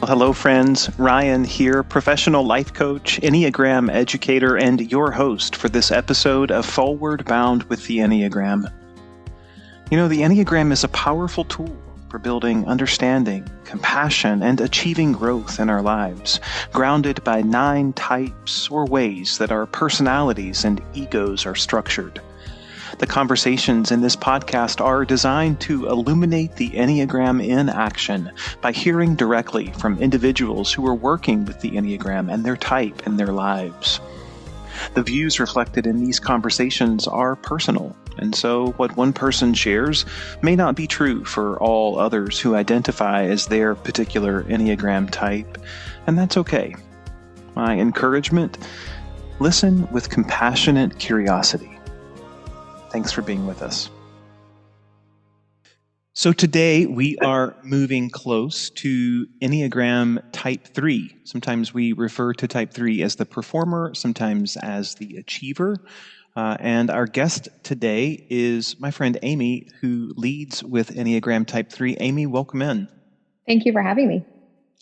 Well, hello, friends. Ryan here, professional life coach, Enneagram educator, and your host for this episode of Fourward Bound with the Enneagram. You know, the Enneagram is a powerful tool for building understanding, compassion, and achieving growth in our lives, grounded by 9 types or ways that our personalities and egos are structured. The conversations in this podcast are designed to illuminate the Enneagram in action by hearing directly from individuals who are working with the Enneagram and their type in their lives. The views reflected in these conversations are personal, and so what one person shares may not be true for all others who identify as their particular Enneagram type, and that's okay. My encouragement: listen with compassionate curiosity. Thanks for being with us. So today we are moving close to Enneagram Type 3. Sometimes we refer to Type 3 as the performer, sometimes as the achiever. And our guest today is my friend Amy, who leads with Enneagram Type 3. Amy, welcome in. Thank you for having me.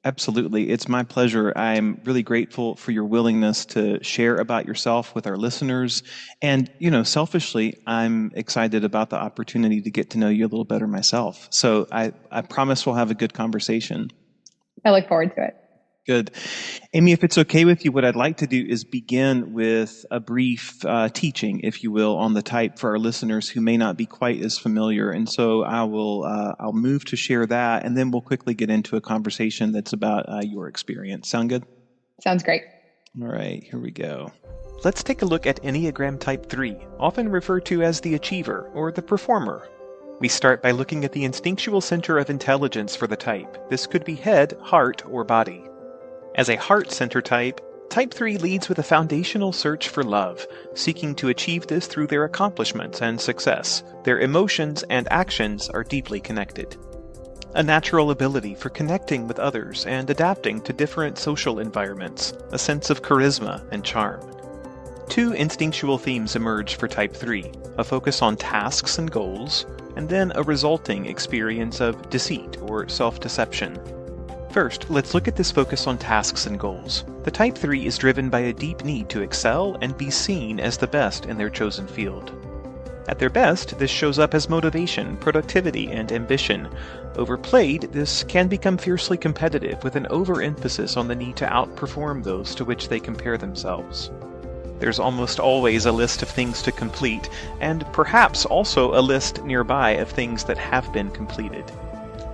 Absolutely. It's my pleasure. I'm really grateful for your willingness to share about yourself with our listeners. And, selfishly, I'm excited about the opportunity to get to know you a little better myself. So I promise we'll have a good conversation. I look forward to it. Good. Amy, if it's okay with you, what I'd like to do is begin with a brief teaching, if you will, on the type for our listeners who may not be quite as familiar. And so I'll move to share that, and then we'll quickly get into a conversation that's about your experience. Sound good? Sounds great. All right, here we go. Let's take a look at Enneagram Type 3, often referred to as the achiever or the performer. We start by looking at the instinctual center of intelligence for the type. This could be head, heart, or body. As a heart-center type, Type 3 leads with a foundational search for love, seeking to achieve this through their accomplishments and success. Their emotions and actions are deeply connected. A natural ability for connecting with others and adapting to different social environments, a sense of charisma and charm. 2 instinctual themes emerge for Type 3, a focus on tasks and goals, and then a resulting experience of deceit or self-deception. First, let's look at this focus on tasks and goals. The Type 3 is driven by a deep need to excel and be seen as the best in their chosen field. At their best, this shows up as motivation, productivity, and ambition. Overplayed, this can become fiercely competitive with an overemphasis on the need to outperform those to which they compare themselves. There's almost always a list of things to complete, and perhaps also a list nearby of things that have been completed.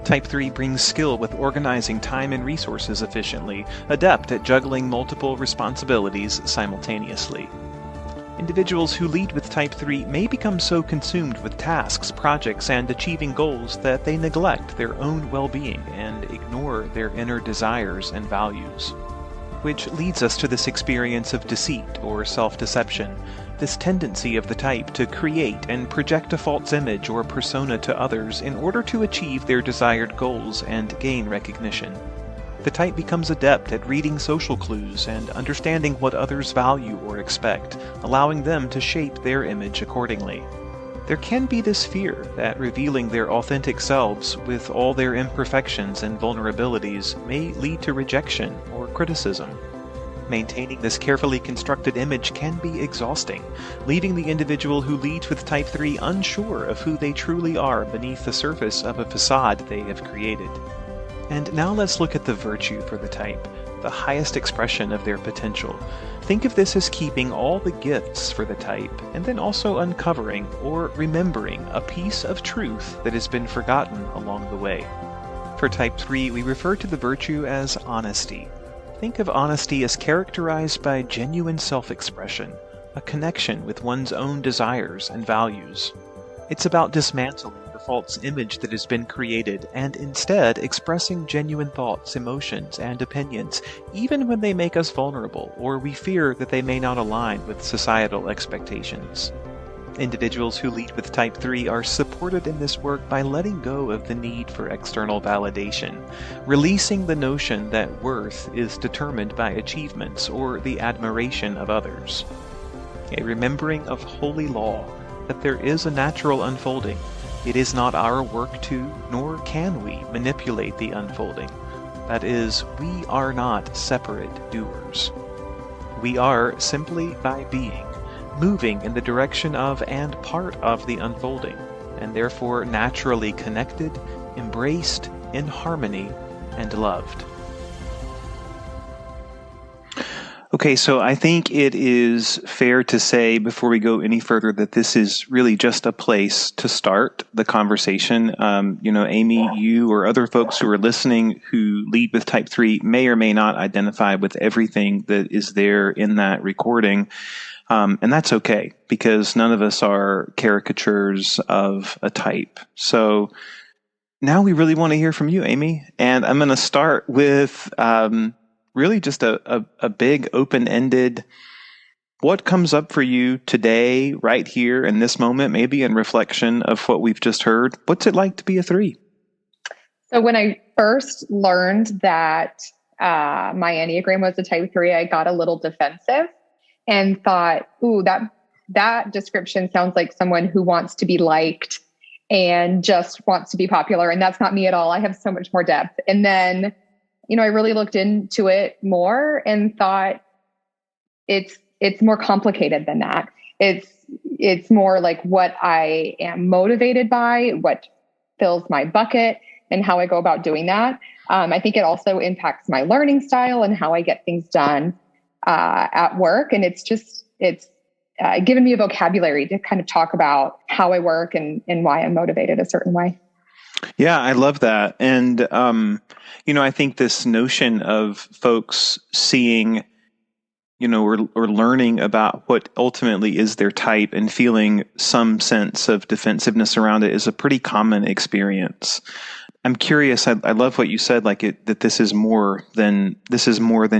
Type 3 brings skill with organizing time and resources efficiently, adept at juggling multiple responsibilities simultaneously. Individuals who lead with Type 3 may become so consumed with tasks, projects, and achieving goals that they neglect their own well-being and ignore their inner desires and values. Which leads us to this experience of deceit or self-deception, this tendency of the type to create and project a false image or persona to others in order to achieve their desired goals and gain recognition. The type becomes adept at reading social clues and understanding what others value or expect, allowing them to shape their image accordingly. There can be this fear that revealing their authentic selves with all their imperfections and vulnerabilities may lead to rejection or criticism. Maintaining this carefully constructed image can be exhausting, leaving the individual who leads with Type 3 unsure of who they truly are beneath the surface of a facade they have created. And now let's look at the virtue for the type, the highest expression of their potential. Think of this as keeping all the gifts for the type, and then also uncovering or remembering a piece of truth that has been forgotten along the way. For Type 3, we refer to the virtue as honesty. Think of honesty as characterized by genuine self-expression, a connection with one's own desires and values. It's about dismantling the false image that has been created and instead expressing genuine thoughts, emotions, and opinions, even when they make us vulnerable or we fear that they may not align with societal expectations. Individuals who lead with Type 3 are supported in this work by letting go of the need for external validation, releasing the notion that worth is determined by achievements or the admiration of others. A remembering of holy law, that there is a natural unfolding. It is not our work to, nor can we, manipulate the unfolding, That is, we are not separate doers. We are simply by being, moving in the direction of and part of the unfolding, and therefore naturally connected, embraced, in harmony, and loved. Okay, so I think it is fair to say before we go any further that this is really just a place to start the conversation. Amy, you or other folks who are listening who lead with type 3 may or may not identify with everything that is there in that recording. And that's okay, because none of us are caricatures of a type. So now we really want to hear from you, Amy. And I'm going to start with really just a big open-ended, what comes up for you today, right here in this moment, maybe in reflection of what we've just heard? What's it like to be a 3? So when I first learned that my Enneagram was a type 3, I got a little defensive and thought, ooh, that description sounds like someone who wants to be liked and just wants to be popular. And that's not me at all. I have so much more depth. And then I really looked into it more and thought it's more complicated than that. It's more like what I am motivated by, what fills my bucket, and how I go about doing that. I think it also impacts my learning style and how I get things done at work. And it's given me a vocabulary to kind of talk about how I work and why I'm motivated a certain way. Yeah, I love that. And, I think this notion of folks seeing, or learning about what ultimately is their type and feeling some sense of defensiveness around it is a pretty common experience. I'm curious. I love what you said, that this is more than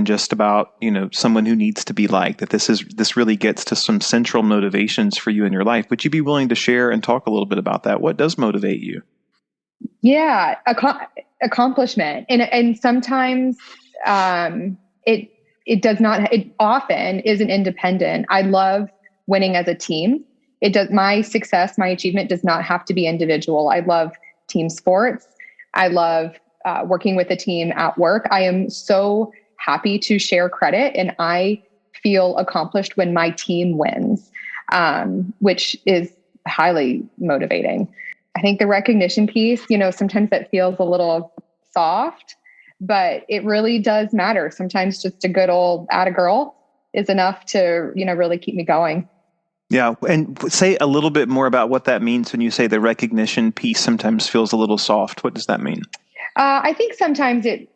just about, someone who needs to be liked, that this really gets to some central motivations for you in your life. Would you be willing to share and talk a little bit about that? What does motivate you? Yeah, accomplishment. And sometimes it does not, it often isn't independent. I love winning as a team. My success, my achievement does not have to be individual. I love team sports. I love working with a team at work. I am so happy to share credit, and I feel accomplished when my team wins, which is highly motivating. I think the recognition piece, sometimes that feels a little soft, but it really does matter. Sometimes just a good old atta girl is enough to, really keep me going. Yeah. And say a little bit more about what that means when you say the recognition piece sometimes feels a little soft. What does that mean? I think sometimes it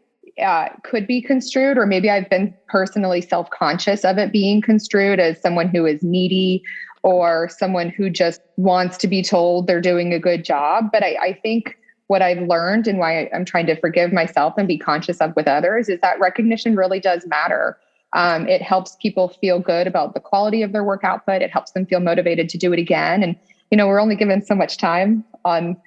could be construed, or maybe I've been personally self-conscious of it being construed as someone who is needy or someone who just wants to be told they're doing a good job. But I think what I've learned and why I'm trying to forgive myself and be conscious of with others is that recognition really does matter. It helps people feel good about the quality of their work output. It helps them feel motivated to do it again. And, we're only given so much time on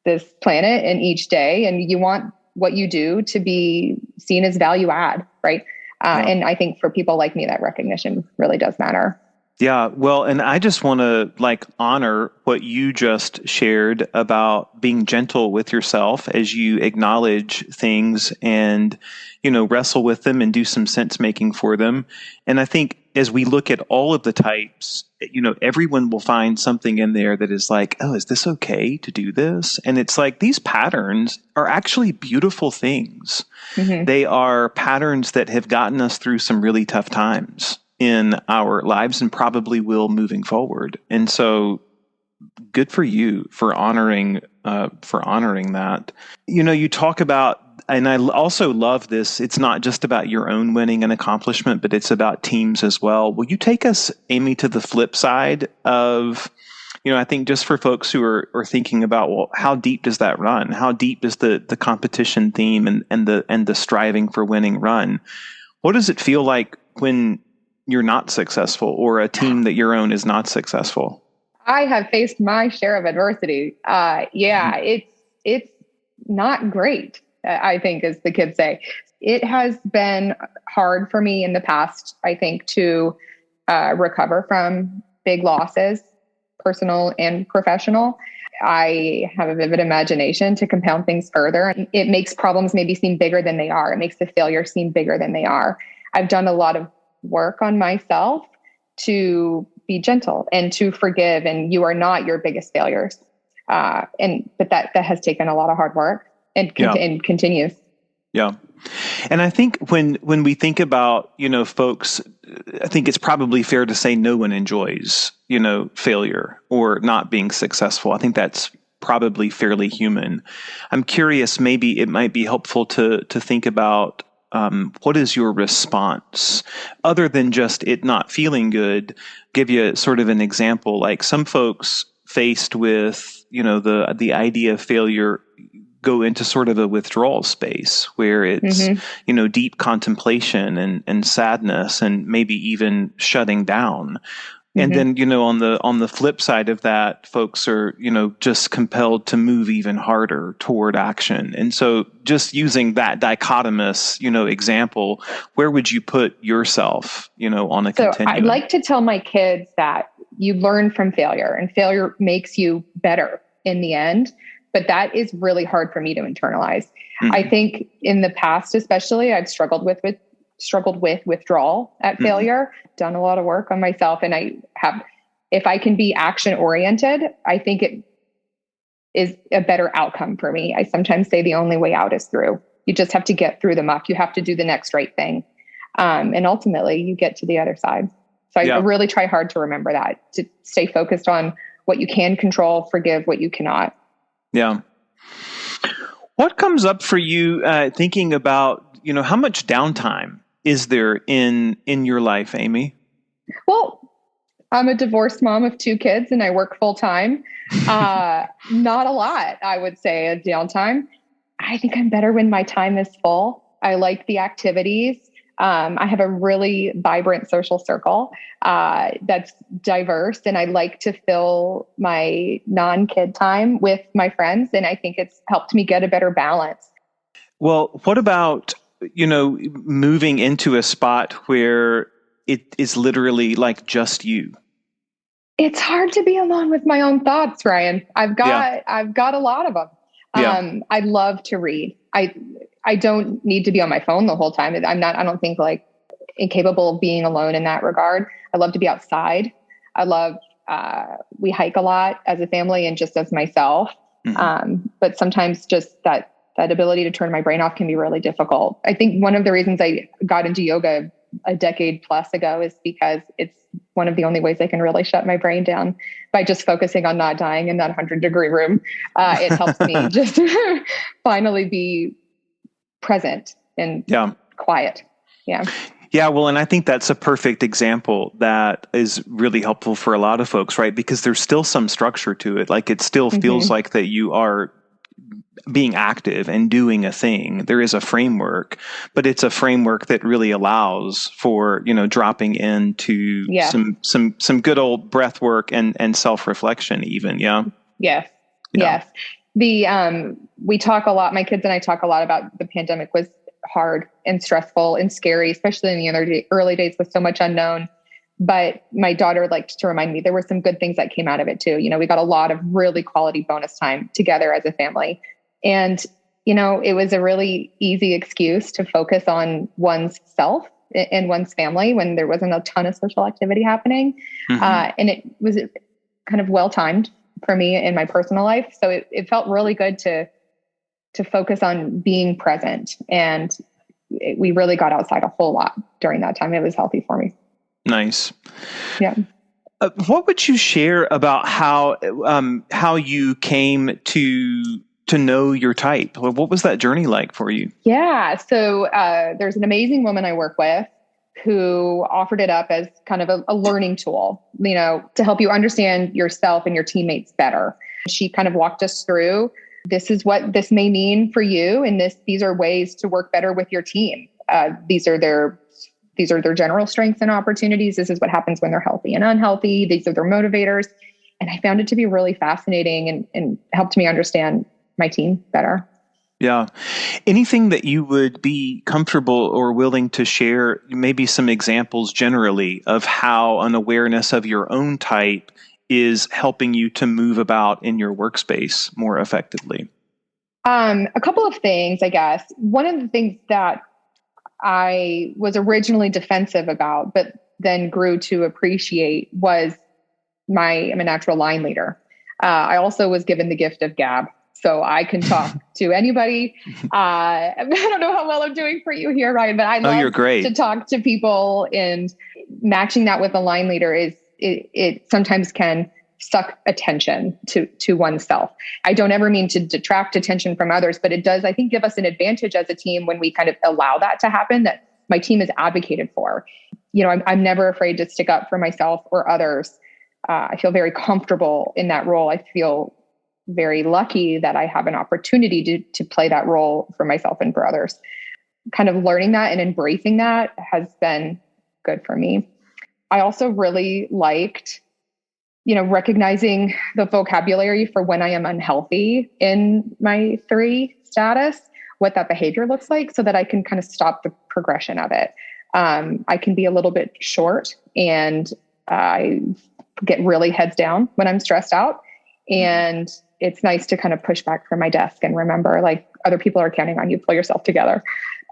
this planet and each day, and you want what you do to be seen as value add, right? And I think for people like me, that recognition really does matter. Yeah, well, and I just want to honor what you just shared about being gentle with yourself as you acknowledge things and, wrestle with them and do some sense making for them. And I think as we look at all of the types, everyone will find something in there that is like, oh, is this okay to do this? And it's like these patterns are actually beautiful things. Mm-hmm. They are patterns that have gotten us through some really tough times in our lives and probably will moving forward. And so good for you for honoring that. You talk about, and I also love this, it's not just about your own winning and accomplishment, but it's about teams as well. Will you take us, Amy, to the flip side of, I think just for folks who are thinking about, well, how deep does that run? How deep does the competition theme and the striving for winning run? What does it feel like when you're not successful or a team that your own is not successful? I have faced my share of adversity. It's not great, I think, as the kids say. It has been hard for me in the past, I think, to recover from big losses, personal and professional. I have a vivid imagination to compound things further. It makes problems maybe seem bigger than they are. It makes the failure seem bigger than they are. I've done a lot of work on myself to be gentle and to forgive, and you are not your biggest failures. But that has taken a lot of hard work and continues. Yeah. And I think when we think about, folks, I think it's probably fair to say no one enjoys, failure or not being successful. I think that's probably fairly human. I'm curious, maybe it might be helpful to think about what is your response other than just it not feeling good. Give you sort of an example, like some folks faced with, the idea of failure go into sort of a withdrawal space where it's, deep contemplation and sadness and maybe even shutting down. And then, on the flip side of that, folks are, just compelled to move even harder toward action. And so just using that dichotomous, example, where would you put yourself, on a continuum? I'd like to tell my kids that you learn from failure, and failure makes you better in the end. But that is really hard for me to internalize. I think in the past, especially, I've struggled with withdrawal at failure, done a lot of work on myself. And if I can be action oriented, I think it is a better outcome for me. I sometimes say the only way out is through. You just have to get through the muck. You have to do the next right thing. And ultimately you get to the other side. So I really try hard to remember that, to stay focused on what you can control, forgive what you cannot. Yeah. What comes up for you thinking about, how much downtime is there in your life, Amy? Well, I'm a divorced mom of 2 kids and I work full time. Not a lot, I would say, a downtime. I think I'm better when my time is full. I like the activities. I have a really vibrant social circle that's diverse, and I like to fill my non-kid time with my friends, and I think it's helped me get a better balance. Well, what about, moving into a spot where it is literally like just you? It's hard to be alone with my own thoughts, Ryan. I've got a lot of them. I love to read. I don't need to be on my phone the whole time. I don't think like incapable of being alone in that regard. I love to be outside. I love, we hike a lot as a family and just as myself. But sometimes just that ability to turn my brain off can be really difficult. I think one of the reasons I got into yoga a decade plus ago is because it's one of the only ways I can really shut my brain down by just focusing on not dying in that 100-degree room. It helps me just finally be present and quiet. Yeah. Yeah. Well, and I think that's a perfect example that is really helpful for a lot of folks, right? Because there's still some structure to it. Like it still feels like that you are being active and doing a thing. There is a framework, but it's a framework that really allows for, dropping into some good old breath work and self-reflection even. Yeah. Yes. Yeah. Yes. We talk a lot, my kids and I talk a lot about the pandemic was hard and stressful and scary, especially in the early days with so much unknown. But my daughter liked to remind me there were some good things that came out of it too. We got a lot of really quality bonus time together as a family. And, it was a really easy excuse to focus on one's self and one's family when there wasn't a ton of social activity happening. And it was kind of well-timed for me in my personal life. So it felt really good to focus on being present. And we really got outside a whole lot during that time. It was healthy for me. Nice. Yeah. What would you share about how you came to know your type? What was that journey like for you? Yeah. So there's an amazing woman I work with who offered it up as kind of a learning tool, to help you understand yourself and your teammates better. She kind of walked us through, this is what this may mean for you. And these are ways to work better with your team. These are their general strengths and opportunities. This is what happens when they're healthy and unhealthy. These are their motivators. And I found it to be really fascinating and helped me understand my team better. Yeah. Anything that you would be comfortable or willing to share, maybe some examples generally of how an awareness of your own type is helping you to move about in your workspace more effectively? A couple of things, I guess. One of the things that I was originally defensive about, but then grew to appreciate was I'm a natural line leader. I also was given the gift of gab. So I can talk to anybody. I don't know how well I'm doing for you here, Ryan, but I love you're great. to talk to people, and matching that with a line leader it sometimes can suck attention to oneself. I don't ever mean to detract attention from others, but it does, I think, give us an advantage as a team when we kind of allow that to happen, that my team is advocated for. I'm never afraid to stick up for myself or others. I feel very comfortable in that role. I feel very lucky that I have an opportunity to play that role for myself and for others. Kind of learning that and embracing that has been good for me. I also really liked, recognizing the vocabulary for when I am unhealthy in my 3 status, what that behavior looks like, so that I can kind of stop the progression of it. I can be a little bit short, and I get really heads down when I'm stressed out. And it's nice to kind of push back from my desk and remember, like, other people are counting on you. Pull yourself together.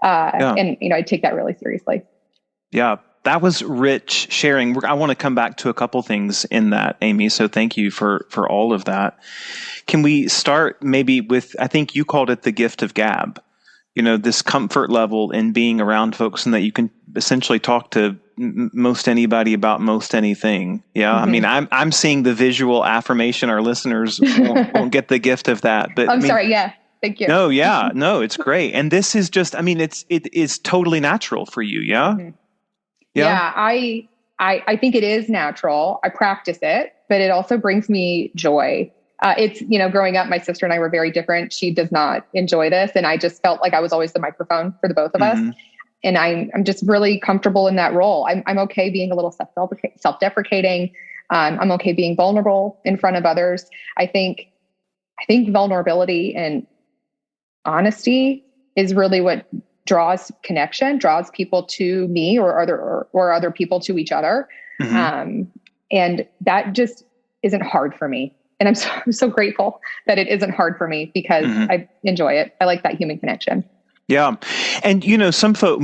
And, I take that really seriously. Yeah, that was rich sharing. I want to come back to a couple things in that, Amy. So thank you for all of that. Can we start maybe with, I think you called it the gift of gab, this comfort level in being around folks, and that you can essentially talk to most anybody about most anything. Yeah. Mm-hmm. I mean, I'm seeing the visual affirmation. Our listeners won't get the gift of that, but sorry. Yeah. Thank you. No, yeah, no, it's great. And this is just, it is totally natural for you. Yeah. Mm-hmm. Yeah. I think it is natural. I practice it, but it also brings me joy. It's, growing up, my sister and I were very different. She does not enjoy this. And I just felt like I was always the microphone for the both of us. And I'm just really comfortable in that role. I'm okay being a little self-deprecating. I'm okay being vulnerable in front of others. I think vulnerability and honesty is really what draws connection, draws people to me or other people to each other. Mm-hmm. And that just isn't hard for me. And I'm so grateful that it isn't hard for me, because I enjoy it. I like that human connection. Yeah. And, some folk,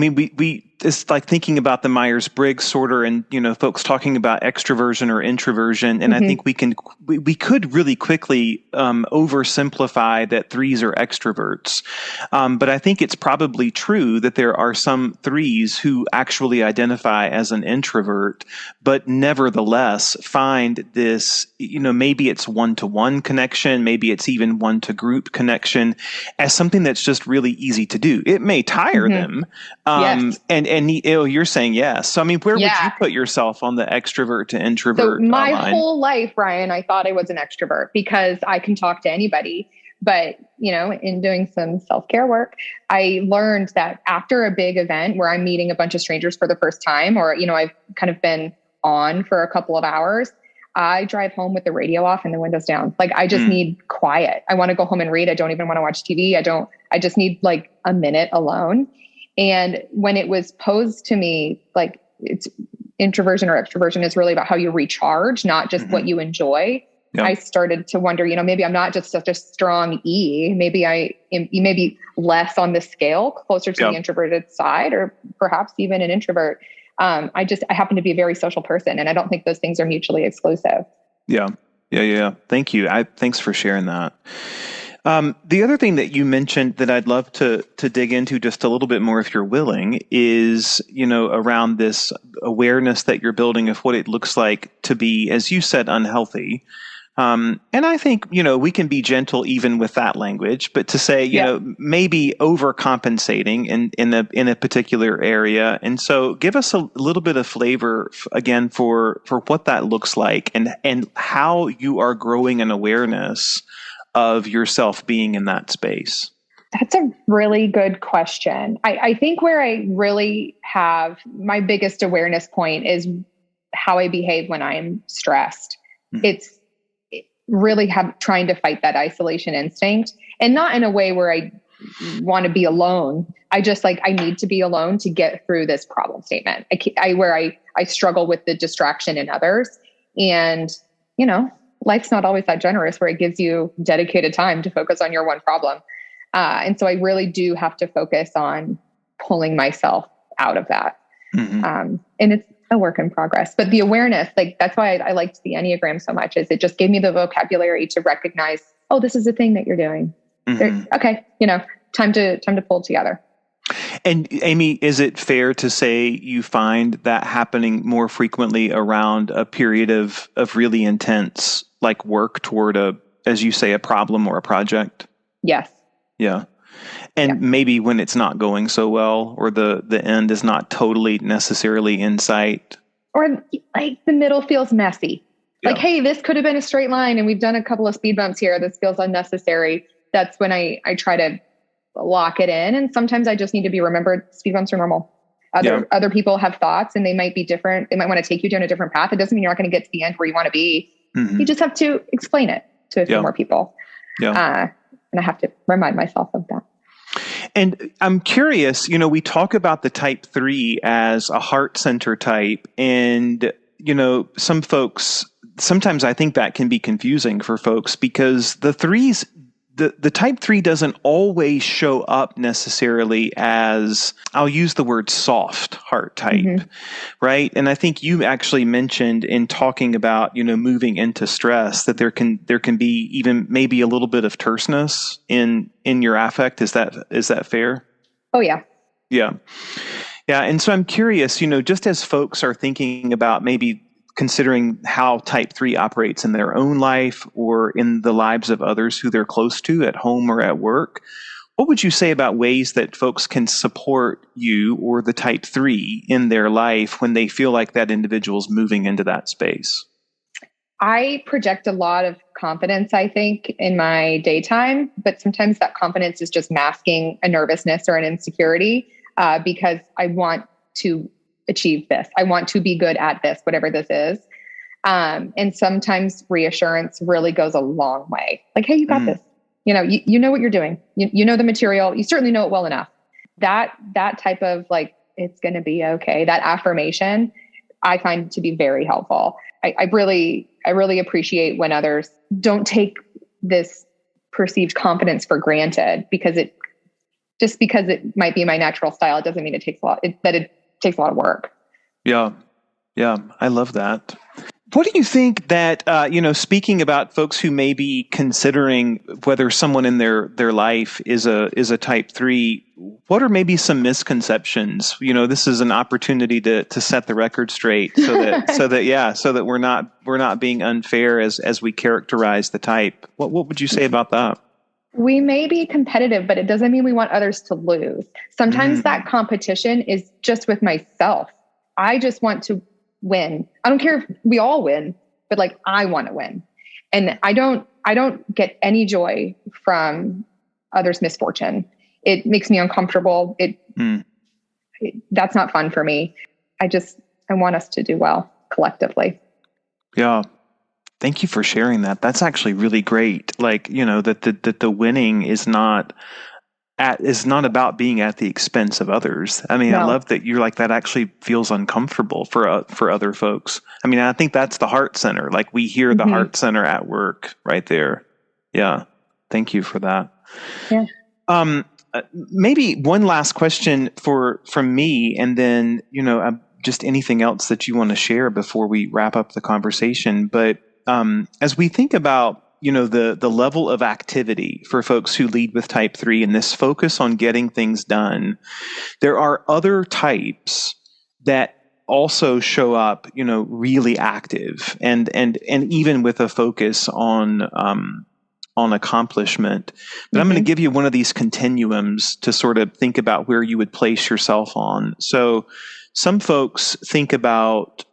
it's like thinking about the Myers-Briggs sorter, and, folks talking about extroversion or introversion. And I think we could really quickly oversimplify that 3s are extroverts. But I think it's probably true that there are some 3s who actually identify as an introvert, but nevertheless find this, maybe it's one-to-one connection, maybe it's even one-to-group connection, as something that's just really easy to do. It may tire them. Yes. And you're saying yes. So, where would you put yourself on the extrovert to introvert my line? whole life, Ryan, I thought I was an extrovert because I can talk to anybody. But, in doing some self-care work, I learned that after a big event where I'm meeting a bunch of strangers for the first time, or, I've kind of been on for a couple of hours, I drive home with the radio off and the windows down. Like, I just need quiet. I want to go home and read. I don't even want to watch TV. I just need like a minute alone. And when it was posed to me, like, it's introversion or extroversion is really about how you recharge, not just what you enjoy. Yep. I started to wonder, maybe I'm not just such a strong E. Maybe I am maybe less on the scale, closer to the introverted side, or perhaps even an introvert. I happen to be a very social person, and I don't think those things are mutually exclusive. Yeah. Thank you. Thanks for sharing that. The other thing that you mentioned that I'd love to dig into just a little bit more, if you're willing, is, around this awareness that you're building of what it looks like to be, as you said, unhealthy. And I think, we can be gentle even with that language, but to say, maybe overcompensating in a particular area. And so give us a little bit of flavor again for what that looks like, and how you are growing an awareness of yourself being in that space. That's a really good question. I think where I really have my biggest awareness point is how I behave when I'm stressed. It's really trying to fight that isolation instinct, and not in a way where I want to be alone. I just I need to be alone to get through this problem statement. I struggle with the distraction in others. And, life's not always that generous where it gives you dedicated time to focus on your one problem. And so I really do have to focus on pulling myself out of that. And it's a work in progress, but the awareness, like, that's why I liked the Enneagram so much, is it just gave me the vocabulary to recognize, oh, this is the thing that you're doing. Okay. Time to pull together. And Amy, is it fair to say you find that happening more frequently around a period of really intense, like, work toward as you say, a problem or a project? Yes. Yeah. And maybe when it's not going so well, or the end is not totally necessarily in sight. Or like the middle feels messy. Like, hey, this could have been a straight line and we've done a couple of speed bumps here. This feels unnecessary. That's when I try to lock it in. And sometimes I just need to be remembered. Speed bumps are normal. Other people have thoughts and they might be different. They might want to take you down a different path. It doesn't mean you're not going to get to the end where you want to be. You just have to explain it to a few more people. And I have to remind myself of that. And I'm curious, we talk about the type 3 as a heart center type. And, some folks, sometimes I think that can be confusing for folks, because the threes, the type 3 doesn't always show up necessarily as, I'll use the word soft heart type, right? And I think you actually mentioned in talking about, moving into stress, that there can be even maybe a little bit of terseness in your affect. Is that fair? Oh, yeah. Yeah. Yeah. And so I'm curious, just as folks are thinking about maybe considering how type 3 operates in their own life or in the lives of others who they're close to at home or at work, what would you say about ways that folks can support you or the type 3 in their life when they feel like that individual's moving into that space? I project a lot of confidence, I think, in my daytime, but sometimes that confidence is just masking a nervousness or an insecurity because I want to achieve this. I want to be good at this, whatever this is. And sometimes reassurance really goes a long way. Like, hey, you got this. You know what you're doing. You know the material. You certainly know it well enough. That type of, like, it's going to be okay. That affirmation, I find to be very helpful. I really appreciate when others don't take this perceived confidence for granted, because it might be my natural style. It doesn't mean it takes a lot. It takes a lot of work. Yeah. I love that. What do you think that, speaking about folks who may be considering whether someone in their life is a type 3, what are maybe some misconceptions? This is an opportunity to set the record straight so that we're not being unfair as we characterize the type. What would you say about that? We may be competitive, but it doesn't mean we want others to lose. Sometimes that competition is just with myself. I just want to win. I don't care if we all win, but, like, I want to win. And I don't get any joy from others' misfortune. It makes me uncomfortable. That's not fun for me. I want us to do well collectively. Yeah. Thank you for sharing that. That's actually really great. Like, that the winning is not about being at the expense of others. I mean, no. I love that you're like, that actually feels uncomfortable for other folks. I mean, I think that's the heart center. Like, we hear the heart center at work right there. Yeah. Thank you for that. Yeah. Maybe one last question from me, and then, just anything else that you want to share before we wrap up the conversation. But as we think about, the level of activity for folks who lead with type 3 and this focus on getting things done, there are other types that also show up, really active and even with a focus on accomplishment. But I'm going to give you one of these continuums to sort of think about where you would place yourself on. So some folks think about,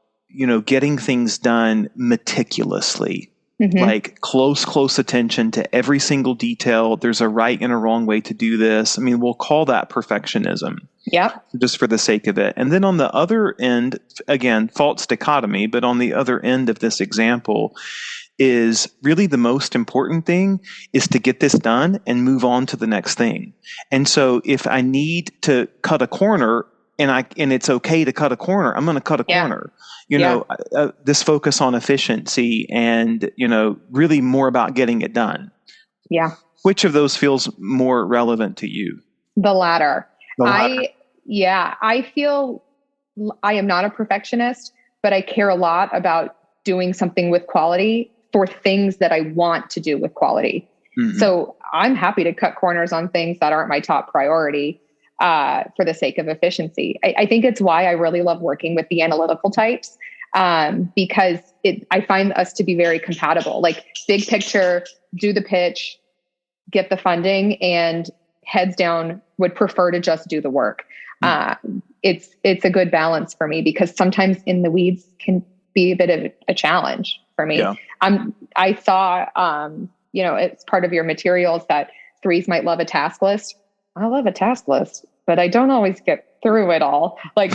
getting things done meticulously. Like close attention to every single detail. There's a right and a wrong way to do this. I mean, we'll call that perfectionism. Yeah. Just for the sake of it. And then on the other end, again, false dichotomy, but on the other end of this example is really the most important thing is to get this done and move on to the next thing. And so if I need to cut a corner, and it's okay to cut a corner, I'm going to cut a corner. This focus on efficiency and, really more about getting it done. Yeah. Which of those feels more relevant to you? The latter. The latter. I feel I am not a perfectionist, but I care a lot about doing something with quality for things that I want to do with quality. Mm-hmm. So I'm happy to cut corners on things that aren't my top priority for the sake of efficiency. I think it's why I really love working with the analytical types, because I find us to be very compatible. Like big picture, do the pitch, get the funding, and heads down would prefer to just do the work. It's a good balance for me because sometimes in the weeds can be a bit of a challenge for me. Yeah. I saw, it's part of your materials that 3s might love a task list. I love a task list, but I don't always get through it all. Like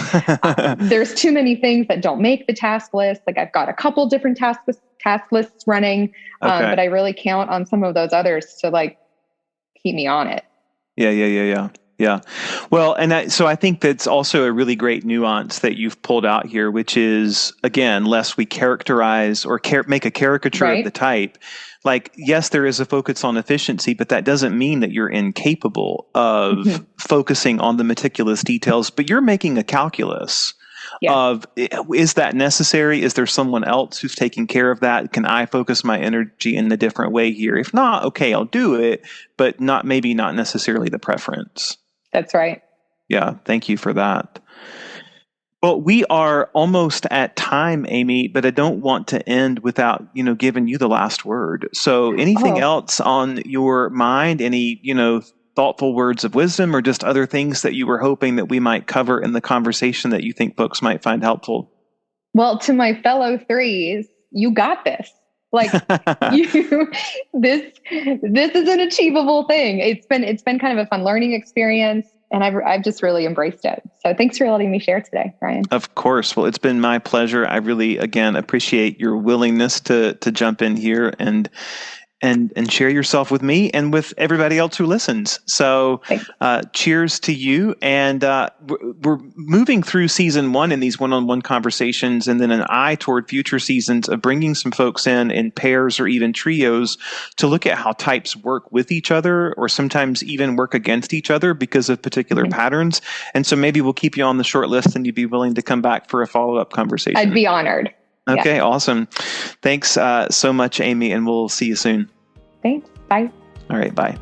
there's too many things that don't make the task list. Like I've got a couple different task lists running, but I really count on some of those others to like keep me on it. Yeah. Well, so I think that's also a really great nuance that you've pulled out here, which is, again, lest we characterize or make a caricature of the type. Like, yes, there is a focus on efficiency, but that doesn't mean that you're incapable of focusing on the meticulous details, but you're making a calculus of, is that necessary? Is there someone else who's taking care of that? Can I focus my energy in a different way here? If not, okay, I'll do it, but maybe not necessarily the preference. That's right. Yeah. Thank you for that. Well, we are almost at time, Amy, but I don't want to end without, giving you the last word. So anything else on your mind, any, thoughtful words of wisdom or just other things that you were hoping that we might cover in the conversation that you think folks might find helpful? Well, to my fellow 3s, you got this. Like this is an achievable thing. It's been kind of a fun learning experience, and I've just really embraced it. So thanks for letting me share today, Ryan. Of course. Well, it's been my pleasure. I really, again, appreciate your willingness to jump in here and share yourself with me and with everybody else who listens. So cheers to you. And we're moving through season 1 in these one-on-one conversations, and then an eye toward future seasons of bringing some folks in pairs or even trios to look at how types work with each other or sometimes even work against each other because of particular patterns. And so maybe we'll keep you on the short list and you'd be willing to come back for a follow-up conversation. I'd be honored. Okay, awesome. Thanks so much, Amy, and we'll see you soon. Thanks. Bye. All right, bye.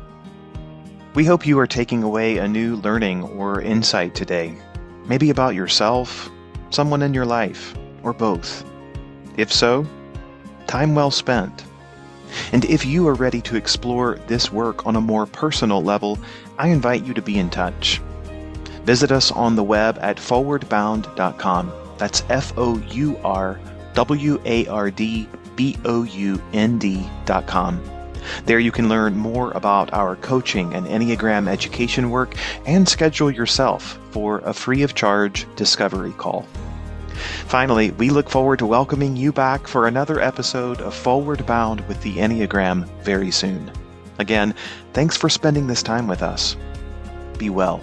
We hope you are taking away a new learning or insight today, maybe about yourself, someone in your life, or both. If so, time well spent. And if you are ready to explore this work on a more personal level, I invite you to be in touch. Visit us on the web at forwardbound.com. That's FOURWARDBOUND.com. There you can learn more about our coaching and Enneagram education work and schedule yourself for a free of charge discovery call. Finally, we look forward to welcoming you back for another episode of Fourward Bound with the Enneagram very soon. Again, thanks for spending this time with us. Be well.